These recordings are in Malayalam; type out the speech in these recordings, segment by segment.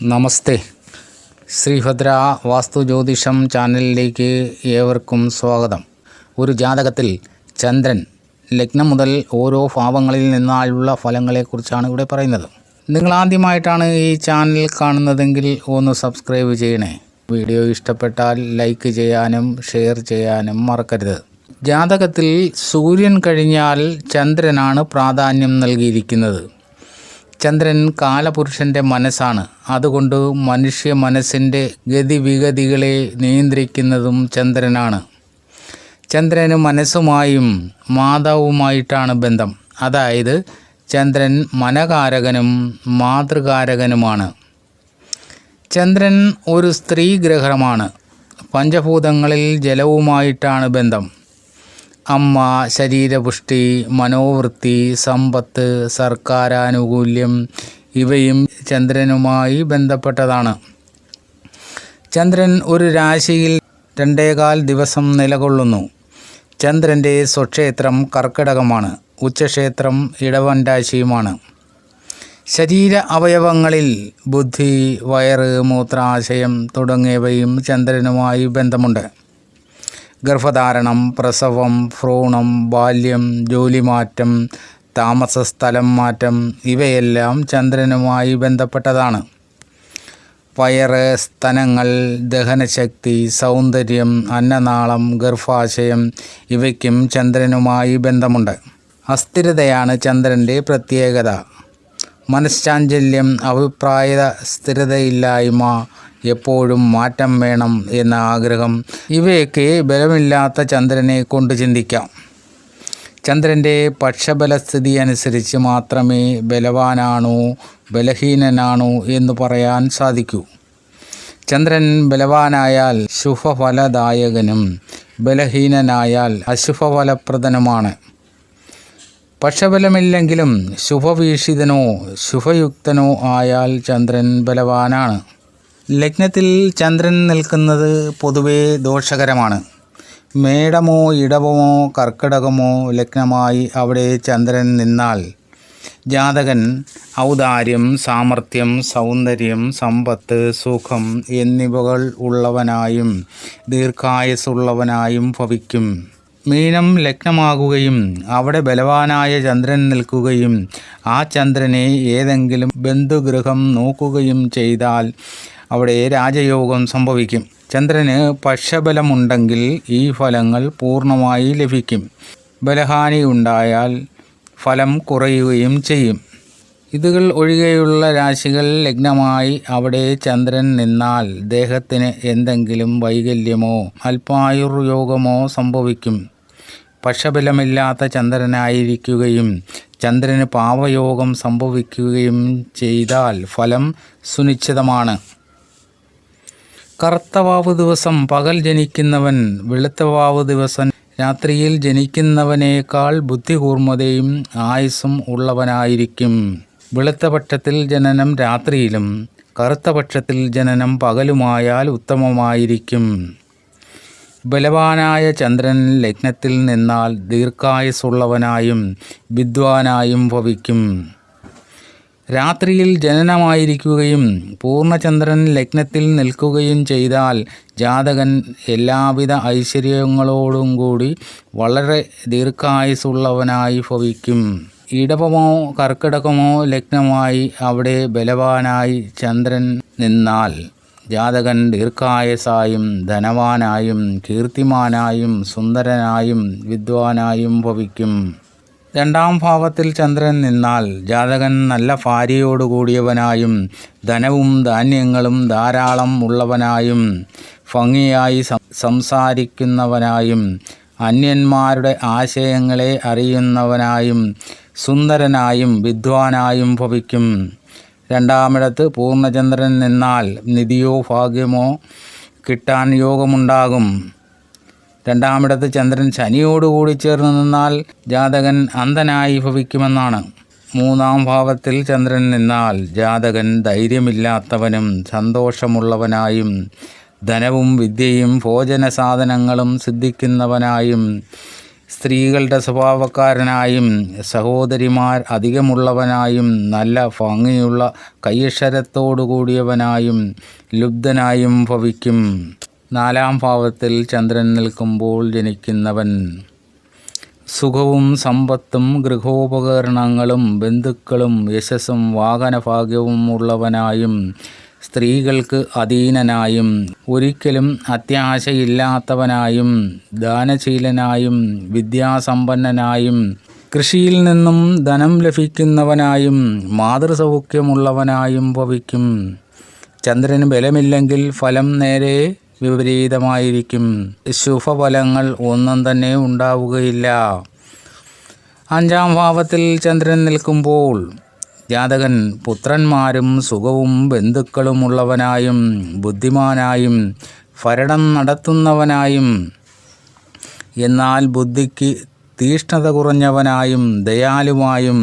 നമസ്തേ. ശ്രീഭദ്ര വാസ്തു ജ്യോതിഷം ചാനലിലേക്ക് ഏവർക്കും സ്വാഗതം. ഒരു ജാതകത്തിൽ ചന്ദ്രൻ ലഗ്നം മുതൽ ഓരോ ഭാവങ്ങളിൽ നിന്നായുള്ള ഫലങ്ങളെക്കുറിച്ചാണ് ഇവിടെ പറയുന്നത്. നിങ്ങൾ ആദ്യമായിട്ടാണ് ഈ ചാനൽ കാണുന്നതെങ്കിൽ ഒന്ന് സബ്സ്ക്രൈബ് ചെയ്യണേ. വീഡിയോ ഇഷ്ടപ്പെട്ടാൽ ലൈക്ക് ചെയ്യാനും ഷെയർ ചെയ്യാനും മറക്കരുത്. ജാതകത്തിൽ സൂര്യൻ കഴിഞ്ഞാൽ ചന്ദ്രനാണ് പ്രാധാന്യം നൽകിയിരിക്കുന്നത്. ചന്ദ്രൻ കാലപുരുഷൻ്റെ മനസ്സാണ്. അതുകൊണ്ട് മനുഷ്യ മനസ്സിൻ്റെ ഗതിവിഗതികളെ നിയന്ത്രിക്കുന്നതും ചന്ദ്രനാണ്. ചന്ദ്രന് മനസ്സുമായും മാതാവുമായിട്ടാണ് ബന്ധം. അതായത് ചന്ദ്രൻ മനകാരകനും മാതൃകാരകനുമാണ്. ചന്ദ്രൻ ഒരു സ്ത്രീ ഗ്രഹമാണ്. പഞ്ചഭൂതങ്ങളിൽ ജലവുമായിട്ടാണ് ബന്ധം. അമ്മ, ശരീരപുഷ്ടി, മനോവൃത്തി, സമ്പത്ത്, സർക്കാരാനുകൂല്യം ഇവയും ചന്ദ്രനുമായി ബന്ധപ്പെട്ടതാണ്. ചന്ദ്രൻ ഒരു രാശിയിൽ 2.25 ദിവസം നിലകൊള്ളുന്നു. ചന്ദ്രൻ്റെ സ്വക്ഷേത്രം കർക്കിടകമാണ്. ഉച്ചക്ഷേത്രം ഇടവൻ രാശിയുമാണ്. ശരീര അവയവങ്ങളിൽ ബുദ്ധി, വയറ്, മൂത്രാശയം തുടങ്ങിയവയും ചന്ദ്രനുമായി ബന്ധമുണ്ട്. ഗർഭധാരണം, പ്രസവം, ഭ്രൂണം, ബാല്യം, ജോലിമാറ്റം, താമസസ്ഥലം മാറ്റം ഇവയെല്ലാം ചന്ദ്രനുമായി ബന്ധപ്പെട്ടതാണ്. വയറ്, സ്തനങ്ങൾ, ദഹനശക്തി, സൗന്ദര്യം, അന്നനാളം, ഗർഭാശയം ഇവയ്ക്കും ചന്ദ്രനുമായി ബന്ധമുണ്ട്. അസ്ഥിരതയാണ് ചന്ദ്രൻ്റെ പ്രത്യേകത. മനഃശാഞ്ചല്യം, അഭിപ്രായ സ്ഥിരതയില്ലായ്മ, എപ്പോഴും മാറ്റം വേണം എന്ന ആഗ്രഹം ഇവയൊക്കെ ബലമില്ലാത്ത ചന്ദ്രനെ കൊണ്ട് ചിന്തിക്കാം. ചന്ദ്രൻ്റെ പക്ഷബലസ്ഥിതി അനുസരിച്ച് മാത്രമേ ബലവാനാണോ ബലഹീനനാണോ എന്ന് പറയാൻ സാധിക്കൂ. ചന്ദ്രൻ ബലവാനായാൽ ശുഭഫലദായകനും ബലഹീനനായാൽ അശുഭഫലപ്രദനുമാണ്. പക്ഷബലമില്ലെങ്കിലും ശുഭവീക്ഷിതനോ ശുഭയുക്തനോ ആയാൽ ചന്ദ്രൻ ബലവാനാണ്. ലഗ്നത്തിൽ ചന്ദ്രൻ നിൽക്കുന്നത് പൊതുവെ ദോഷകരമാണ്. മേടമോ ഇടവമോ കർക്കിടകമോ ലഗ്നമായി അവിടെ ചന്ദ്രൻ നിന്നാൽ ജാതകൻ ഔദാര്യം, സാമർഥ്യം, സൗന്ദര്യം, സമ്പത്ത്, സുഖം എന്നിവകൾ ഉള്ളവനായും ദീർഘായുസ്സുള്ളവനായും ഭവിക്കും. മീനം ലഗ്നമാകുകയും അവിടെ ബലവാനായ ചന്ദ്രൻ നിൽക്കുകയും ആ ചന്ദ്രനെ ഏതെങ്കിലും ബന്ധുഗൃഹം നോക്കുകയും ചെയ്താൽ അവിടെ രാജയോഗം സംഭവിക്കും. ചന്ദ്രന് പക്ഷബലമുണ്ടെങ്കിൽ ഈ ഫലങ്ങൾ പൂർണ്ണമായി ലഭിക്കും. ബലഹാനി ഉണ്ടായാൽ ഫലം കുറയുകയും ചെയ്യും. ഇതുകൾ ഒഴികെയുള്ള രാശികൾ ലഗ്നമായി അവിടെ ചന്ദ്രൻ നിന്നാൽ ദേഹത്തിന് എന്തെങ്കിലും വൈകല്യമോ അല്പായുർയോഗമോ സംഭവിക്കും. പക്ഷബലമില്ലാത്ത ചന്ദ്രനായിരിക്കുകയും ചന്ദ്രന് പാവയോഗം സംഭവിക്കുകയും ചെയ്താൽ ഫലം സുനിശ്ചിതമാണ്. കറുത്തവാവ് ദിവസം പകൽ ജനിക്കുന്നവൻ വെളുത്തവാവ് ദിവസം രാത്രിയിൽ ജനിക്കുന്നവനേക്കാൾ ബുദ്ധികൂർമ്മതയും ആയുസ്സും ഉള്ളവനായിരിക്കും. വെളുത്ത പക്ഷത്തിൽ ജനനം രാത്രിയിലും കറുത്ത പക്ഷത്തിൽ ജനനം പകലുമായാൽ ഉത്തമമായിരിക്കും. ബലവാനായ ചന്ദ്രൻ ലഗ്നത്തിൽ നിന്നാൽ ദീർഘായുസ്സുള്ളവനായും വിദ്വാനായും ഭവിക്കും. രാത്രിയിൽ ജനനമായിരിക്കുകയും പൂർണ്ണചന്ദ്രൻ ലഗ്നത്തിൽ നിൽക്കുകയും ചെയ്താൽ ജാതകൻ എല്ലാവിധ ഐശ്വര്യങ്ങളോടും കൂടി വളരെ ദീർഘായുസ്സുള്ളവനായി ഭവിക്കും. ഇടവമോ കർക്കിടകമോ ലഗ്നമായി അവിടെ ബലവാനായി ചന്ദ്രൻ നിന്നാൽ ജാതകൻ ദീർഘായുസ്സായും ധനവാനായും കീർത്തിമാനായും സുന്ദരനായും വിദ്വാനായും ഭവിക്കും. 2-ാം ഭാവത്തിൽ ചന്ദ്രൻ നിന്നാൽ ജാതകൻ നല്ല ഭാര്യയോടുകൂടിയവനായും ധനവും ധാന്യങ്ങളും ധാരാളം ഉള്ളവനായും ഭംഗിയായി സംസാരിക്കുന്നവനായും അന്യന്മാരുടെ ആശയങ്ങളെ അറിയുന്നവനായും സുന്ദരനായും വിദ്വാനായും ഭവിക്കും. 2-ാമിടത്ത് പൂർണ്ണചന്ദ്രൻ നിന്നാൽ നിധിയോ ഭാഗ്യമോ കിട്ടാൻ യോഗമുണ്ടാകും. 2-ാമിടത്ത് ചന്ദ്രൻ ശനിയോടുകൂടി ചേർന്ന് നിന്നാൽ ജാതകൻ അന്ധനായി ഭവിക്കുമെന്നാണ്. 3-ാം ഭാവത്തിൽ ചന്ദ്രൻ നിന്നാൽ ജാതകൻ ധൈര്യമില്ലാത്തവനും സ്ത്രീകളുടെ സ്വഭാവക്കാരനായും സഹോദരിമാർ അധികമുള്ളവനായും നല്ല ഭംഗിയുള്ള കൈയക്ഷരത്തോടു കൂടിയവനായും ലുബ്ധനായും ഭവിക്കും. 4-ാം ഭാവത്തിൽ ചന്ദ്രൻ നിൽക്കുമ്പോൾ ജനിക്കുന്നവൻ സുഖവും സമ്പത്തും ഗൃഹോപകരണങ്ങളും ബന്ധുക്കളും യശസ്സും വാഹനഭാഗ്യവും ഉള്ളവനായും സ്ത്രീകൾക്ക് അധീനനായും ഒരിക്കലും അത്യാശയില്ലാത്തവനായും ദാനശീലനായും വിദ്യാസമ്പന്നനായും കൃഷിയിൽ നിന്നും ധനം ലഭിക്കുന്നവനായും മാതൃസൗഖ്യമുള്ളവനായും ഭവിക്കും. ചന്ദ്രന് ബലമില്ലെങ്കിൽ ഫലം നേരെ വിപരീതമായിരിക്കും. ശുഭഫലങ്ങൾ ഒന്നും തന്നെ ഉണ്ടാവുകയില്ല. 5-ാം ഭാവത്തിൽ ചന്ദ്രൻ നിൽക്കുമ്പോൾ ജാതകൻ പുത്രന്മാരും സുഖവും ബന്ധുക്കളുമുള്ളവനായും ബുദ്ധിമാനായും ഭരണം നടത്തുന്നവനായും എന്നാൽ ബുദ്ധിക്ക് തീഷ്ണത കുറഞ്ഞവനായും ദയാലുവായും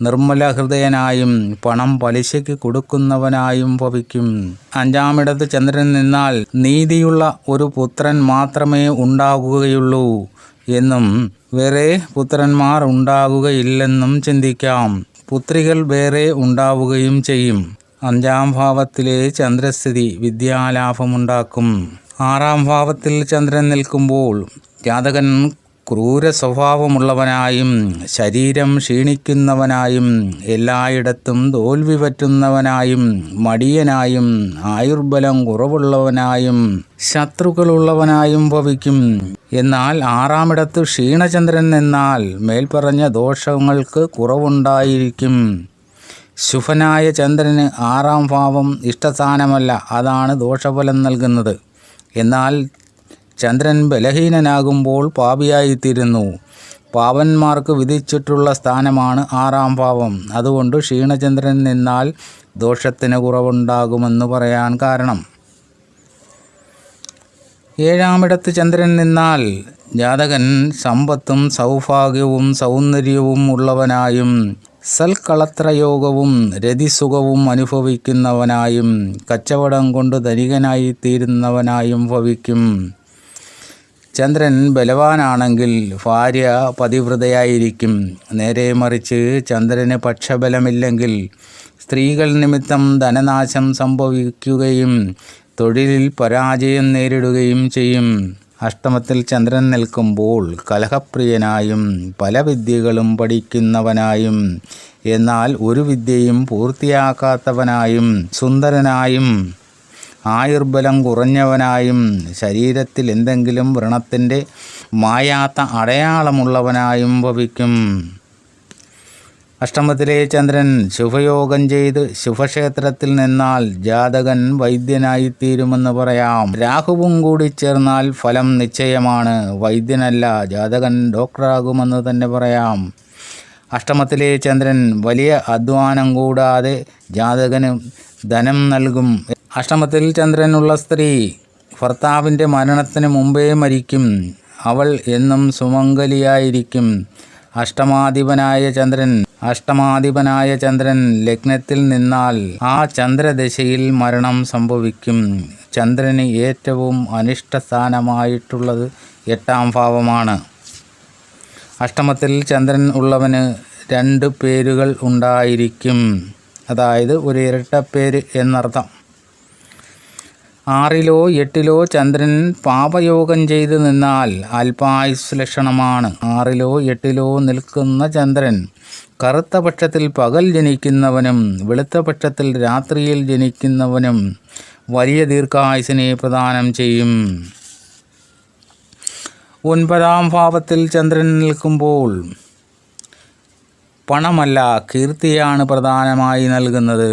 നിർമ്മലഹൃദയനായും പണം പലിശയ്ക്ക് കൊടുക്കുന്നവനായും ഭവിക്കും. 5-ാമിടത്ത് ചന്ദ്രൻ നിന്നാൽ നീതിയുള്ള ഒരു പുത്രൻ മാത്രമേ ഉണ്ടാകുകയുള്ളൂ എന്നും വേറെ പുത്രന്മാർ ഉണ്ടാകുകയില്ലെന്നും ചിന്തിക്കാം. പുത്രികൾ വേറെ ഉണ്ടാവുകയും ചെയ്യും. 5-ാം ഭാവത്തിലെ ചന്ദ്രസ്ഥിതി വിദ്യാലാഭമുണ്ടാക്കും. 6-ാം ഭാവത്തിൽ ചന്ദ്രൻ നിൽക്കുമ്പോൾ ജാതകൻ ക്രൂര സ്വഭാവമുള്ളവനായും ശരീരം ക്ഷീണിക്കുന്നവനായും എല്ലായിടത്തും തോൽവി പറ്റുന്നവനായും മടിയനായും ആയുർബലം കുറവുള്ളവനായും ശത്രുക്കളുള്ളവനായും ഭവിക്കും. എന്നാൽ 6-ാമിടത്ത് ക്ഷീണചന്ദ്രൻ നിന്നാൽ മേൽപ്പറഞ്ഞ ദോഷങ്ങൾക്ക് കുറവുണ്ടായിരിക്കും. ശുഭനായ ചന്ദ്രന് 6-ാം ഭാവം ഇഷ്ടസ്ഥാനമല്ല, അതാണ് ദോഷഫലം നൽകുന്നത്. എന്നാൽ ചന്ദ്രൻ ബലഹീനനാകുമ്പോൾ പാപിയായിത്തീരുന്നു. പാപന്മാർക്ക് വിധിച്ചിട്ടുള്ള സ്ഥാനമാണ് 6-ാം ഭാവം. അതുകൊണ്ട് ക്ഷീണചന്ദ്രൻ നിന്നാൽ ദോഷത്തിന് കുറവുണ്ടാകുമെന്ന് പറയാൻ കാരണം. 7-ാമിടത്ത് ചന്ദ്രൻ നിന്നാൽ ജാതകൻ സമ്പത്തും സൗഭാഗ്യവും സൗന്ദര്യവും ഉള്ളവനായും സൽക്കളത്രയോഗവും രതിസുഖവും അനുഭവിക്കുന്നവനായും കച്ചവടം കൊണ്ട് ധനികനായി തീരുന്നവനായും ഭവിക്കും. ചന്ദ്രൻ ബലവാനാണെങ്കിൽ ഭാര്യ പതിവ്രതയായിരിക്കും. നേരെ മറിച്ച് ചന്ദ്രന് പക്ഷബലമില്ലെങ്കിൽ സ്ത്രീകൾ നിമിത്തം ധനനാശം സംഭവിക്കുകയും തൊഴിലിൽ പരാജയം നേരിടുകയും ചെയ്യും. അഷ്ടമത്തിൽ ചന്ദ്രൻ നിൽക്കുമ്പോൾ കലഹപ്രിയനായും പല വിദ്യകളും പഠിക്കുന്നവനായും എന്നാൽ ഒരു വിദ്യയും പൂർത്തിയാക്കാത്തവനായും സുന്ദരനായും ആയുർബലം കുറഞ്ഞവനായും ശരീരത്തിൽ എന്തെങ്കിലും വ്രണത്തിൻ്റെ മായാത്ത അടയാളമുള്ളവനായും ഭവിക്കും. അഷ്ടമത്തിലെ ചന്ദ്രൻ ശുഭയോഗം ചെയ്ത് ശുഭക്ഷേത്രത്തിൽ നിന്നാൽ ജാതകൻ വൈദ്യനായിത്തീരുമെന്ന് പറയാം. രാഹുവും കൂടി ചേർന്നാൽ ഫലം നിശ്ചയമാണ്. വൈദ്യനല്ല, ജാതകൻ ഡോക്ടറാകുമെന്ന് തന്നെ പറയാം. അഷ്ടമത്തിലെ ചന്ദ്രൻ വലിയ അധ്വാനം കൂടാതെ ജാതകന് ധനം നൽകും. അഷ്ടമത്തിൽ ചന്ദ്രനുള്ള സ്ത്രീ ഭർത്താവിൻ്റെ മരണത്തിന് മുമ്പേ മരിക്കും. അവൾ എന്നും സുമംഗലിയായിരിക്കും. അഷ്ടമാധിപനായ ചന്ദ്രൻ ലഗ്നത്തിൽ നിന്നാൽ ആ ചന്ദ്രദശയിൽ മരണം സംഭവിക്കും. ചന്ദ്രന് ഏറ്റവും അനിഷ്ടസ്ഥാനമായിട്ടുള്ളത് 8-ാം ഭാവമാണ്. അഷ്ടമത്തിൽ ചന്ദ്രൻ ഉള്ളവന് 2 പേരുകൾ ഉണ്ടായിരിക്കും, അതായത് ഒരു ഇരട്ടപ്പേര് എന്നർത്ഥം. 6-ലോ 8-ലോ ചന്ദ്രൻ പാപയോഗം ചെയ്ത് നിന്നാൽ അല്പായുസ് ലക്ഷണമാണ്. 6-ലോ 8-ലോ നിൽക്കുന്ന ചന്ദ്രൻ കറുത്ത പക്ഷത്തിൽ പകൽ ജനിക്കുന്നവനും വെളുത്ത പക്ഷത്തിൽ രാത്രിയിൽ ജനിക്കുന്നവനും വലിയ ദീർഘായുസിനെ പ്രദാനം ചെയ്യും. 9-ാം ഭാവത്തിൽ ചന്ദ്രൻ നിൽക്കുമ്പോൾ പണമല്ല കീർത്തിയാണ് പ്രധാനമായി നൽകുന്നത്.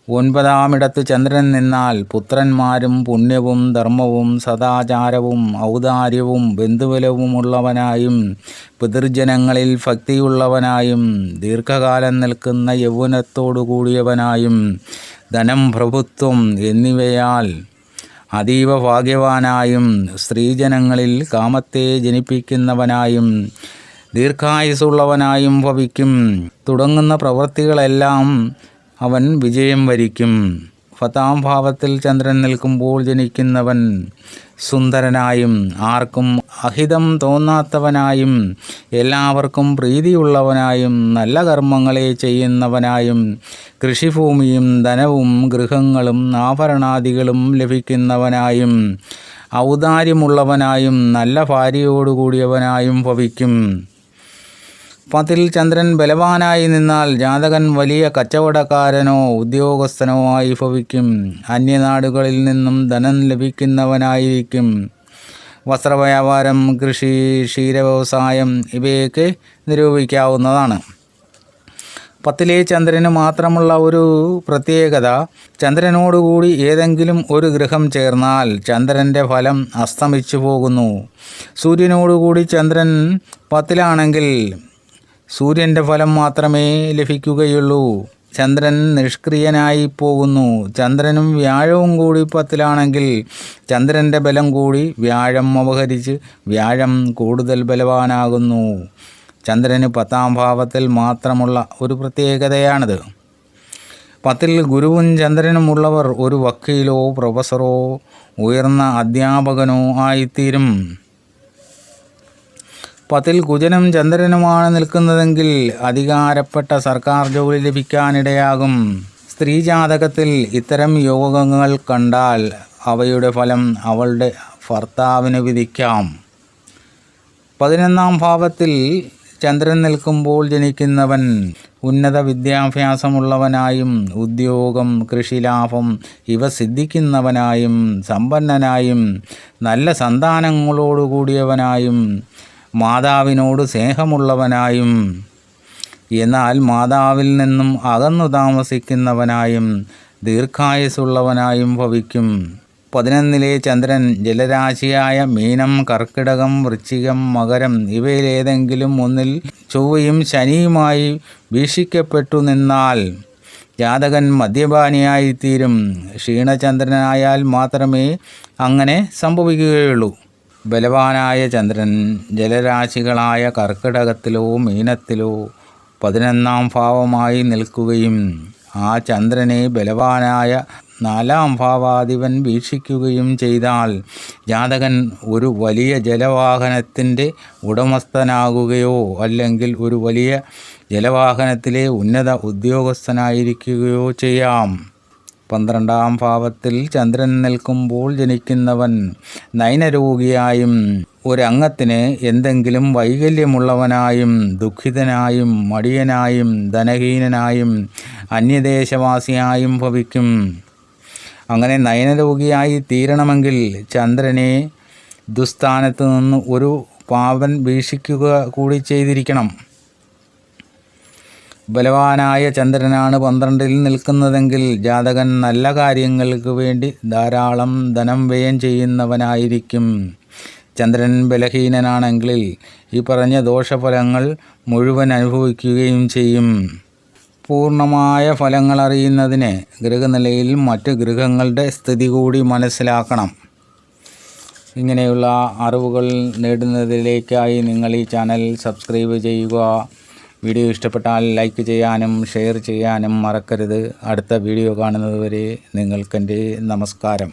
9-ാമിടത്ത് ചന്ദ്രൻ നിന്നാൽ പുത്രന്മാരും പുണ്യവും ധർമ്മവും സദാചാരവും ഔദാര്യവും ബന്ധുബലവുമുള്ളവനായും പിതൃജനങ്ങളിൽ ഭക്തിയുള്ളവനായും ദീർഘകാലം നിൽക്കുന്ന യൗവനത്തോടു കൂടിയവനായും ധനം പ്രഭുത്വം എന്നിവയാൽ അതീവ ഭാഗ്യവാനായും സ്ത്രീജനങ്ങളിൽ കാമത്തെ ജനിപ്പിക്കുന്നവനായും ദീർഘായുസുള്ളവനായും ഭവിക്കും. തുടങ്ങുന്ന പ്രവൃത്തികളെല്ലാം അവൻ വിജയം വരിക്കും. 10-ാം ഭാവത്തിൽ ചന്ദ്രൻ നിൽക്കുമ്പോൾ ജനിക്കുന്നവൻ സുന്ദരനായും ആർക്കും അഹിതം തോന്നാത്തവനായും എല്ലാവർക്കും പ്രീതിയുള്ളവനായും നല്ല കർമ്മങ്ങളെ ചെയ്യുന്നവനായും കൃഷിഭൂമിയും ധനവും ഗൃഹങ്ങളും ആഭരണാദികളും ലഭിക്കുന്നവനായും ഔദാര്യമുള്ളവനായും നല്ല ഭാര്യയോടുകൂടിയവനായും ഭവിക്കും. 10-ൽ ചന്ദ്രൻ ബലവാനായി നിന്നാൽ ജാതകൻ വലിയ കച്ചവടക്കാരനോ ഉദ്യോഗസ്ഥനോ ആയി ഭവിക്കും. അന്യനാടുകളിൽ നിന്നും ധനം ലഭിക്കുന്നവനായിരിക്കും. വസ്ത്രവ്യാപാരം, കൃഷി, ക്ഷീരവ്യവസായം ഇവയൊക്കെ നിരൂപിക്കാവുന്നതാണ്. 10-ലെ ചന്ദ്രന് മാത്രമുള്ള ഒരു പ്രത്യേകത, ചന്ദ്രനോടുകൂടി ഏതെങ്കിലും ഒരു ഗ്രഹം ചേർന്നാൽ ചന്ദ്രൻ്റെ ഫലം അസ്തമിച്ചു പോകുന്നു. സൂര്യനോടുകൂടി ചന്ദ്രൻ 10-ലാണെങ്കിൽ സൂര്യൻ്റെ ഫലം മാത്രമേ ലഭിക്കുകയുള്ളൂ. ചന്ദ്രൻ നിഷ്ക്രിയനായി പോകുന്നു. ചന്ദ്രനും വ്യാഴവും കൂടി 10-ലാണെങ്കിൽ ചന്ദ്രൻ്റെ ബലം കൂടി വ്യാഴം അപഹരിച്ച് വ്യാഴം കൂടുതൽ ബലവാനാകുന്നു. ചന്ദ്രന് 10-ാം ഭാവത്തിൽ മാത്രമുള്ള ഒരു പ്രത്യേകതയാണിത്. 10-ൽ ഗുരുവും ചന്ദ്രനുമുള്ളവർ ഒരു വക്കീലോ പ്രൊഫസറോ ഉയർന്ന അധ്യാപകനോ ആയിത്തീരും. 10-ൽ കുജനും ചന്ദ്രനുമാണ് നിൽക്കുന്നതെങ്കിൽ അധികാരപ്പെട്ട സർക്കാർ ജോലി ലഭിക്കാനിടയാകും. സ്ത്രീ ജാതകത്തിൽ ഇത്തരം യോഗങ്ങൾ കണ്ടാൽ അവയുടെ ഫലം അവളുടെ ഭർത്താവിന് വിധിക്കാം. 11-ാം ഭാവത്തിൽ ചന്ദ്രൻ നിൽക്കുമ്പോൾ ജനിക്കുന്നവൻ ഉന്നത വിദ്യാഭ്യാസമുള്ളവനായും ഉദ്യോഗം, കൃഷിലാഭം ഇവ സിദ്ധിക്കുന്നവനായും സമ്പന്നനായും നല്ല സന്താനങ്ങളോടുകൂടിയവനായും മാതാവിനോട് സ്നേഹമുള്ളവനായും എന്നാൽ മാതാവിൽ നിന്നും അകന്നു താമസിക്കുന്നവനായും ദീർഘായുസ്സുള്ളവനായും ഭവിക്കും. 11-ലെ ചന്ദ്രൻ ജലരാശിയായ മീനം, കർക്കിടകം, വൃശ്ചികം, മകരം ഇവയിലേതെങ്കിലും ഒന്നിൽ ചൊവ്വയും ശനിയുമായി വീക്ഷിക്കപ്പെട്ടു നിന്നാൽ ജാതകൻ മദ്യപാനിയായിത്തീരും. ക്ഷീണചന്ദ്രനായാൽ മാത്രമേ അങ്ങനെ സംഭവിക്കുകയുള്ളൂ. ബലവാനായ ചന്ദ്രൻ ജലരാശികളായ കർക്കിടകത്തിലോ മീനത്തിലോ 11-ാം ഭാവമായി നിൽക്കുകയും ആ ചന്ദ്രനെ ബലവാനായ 4-ാം ഭാവാധിപൻ വീക്ഷിക്കുകയും ചെയ്താൽ ജാതകൻ ഒരു വലിയ ജലവാഹനത്തിൻ്റെ ഉടമസ്ഥനാകുകയോ അല്ലെങ്കിൽ ഒരു വലിയ ജലവാഹനത്തിലെ ഉന്നത ഉദ്യോഗസ്ഥനായിരിക്കുകയോ ചെയ്യാം. 12-ാം ഭാവത്തിൽ ചന്ദ്രൻ നിൽക്കുമ്പോൾ ജനിക്കുന്നവൻ നയനരോഗിയായും ഒരംഗത്തിന് എന്തെങ്കിലും വൈകല്യമുള്ളവനായും ദുഃഖിതനായും മടിയനായും ധനഹീനനായും അന്യദേശവാസിയായും ഭവിക്കും. അങ്ങനെ നയനരോഗിയായി തീരണമെങ്കിൽ ചന്ദ്രനെ ദുസ്ഥാനത്ത് നിന്ന് ഒരു പാവൻ വീക്ഷിക്കുക കൂടി ചെയ്തിരിക്കണം. ബലവാനായ ചന്ദ്രനാണ് 12-ൽ നിൽക്കുന്നതെങ്കിൽ ജാതകൻ നല്ല കാര്യങ്ങൾക്ക് വേണ്ടി ധാരാളം ധനം വ്യയം ചെയ്യുന്നവനായിരിക്കും. ചന്ദ്രൻ ബലഹീനനാണെങ്കിൽ ഈ പറഞ്ഞ ദോഷഫലങ്ങൾ മുഴുവൻ അനുഭവിക്കുകയും ചെയ്യും. പൂർണ്ണമായ ഫലങ്ങൾ അറിയുന്നതിന് ഗ്രഹനിലയിൽ മറ്റ് ഗ്രഹങ്ങളുടെ സ്ഥിതി കൂടി മനസ്സിലാക്കണം. ഇങ്ങനെയുള്ള അറിവുകൾ നേടുന്നതിലേക്കായി നിങ്ങൾ ഈ ചാനൽ സബ്സ്ക്രൈബ് ചെയ്യുക. വീഡിയോ ഇഷ്ടപ്പെട്ടാൽ ലൈക്ക് ചെയ്യാനും ഷെയർ ചെയ്യാനും മറക്കരുത്. അടുത്ത വീഡിയോ കാണുന്നതുവരെ നിങ്ങൾക്കെൻ്റെ നമസ്കാരം.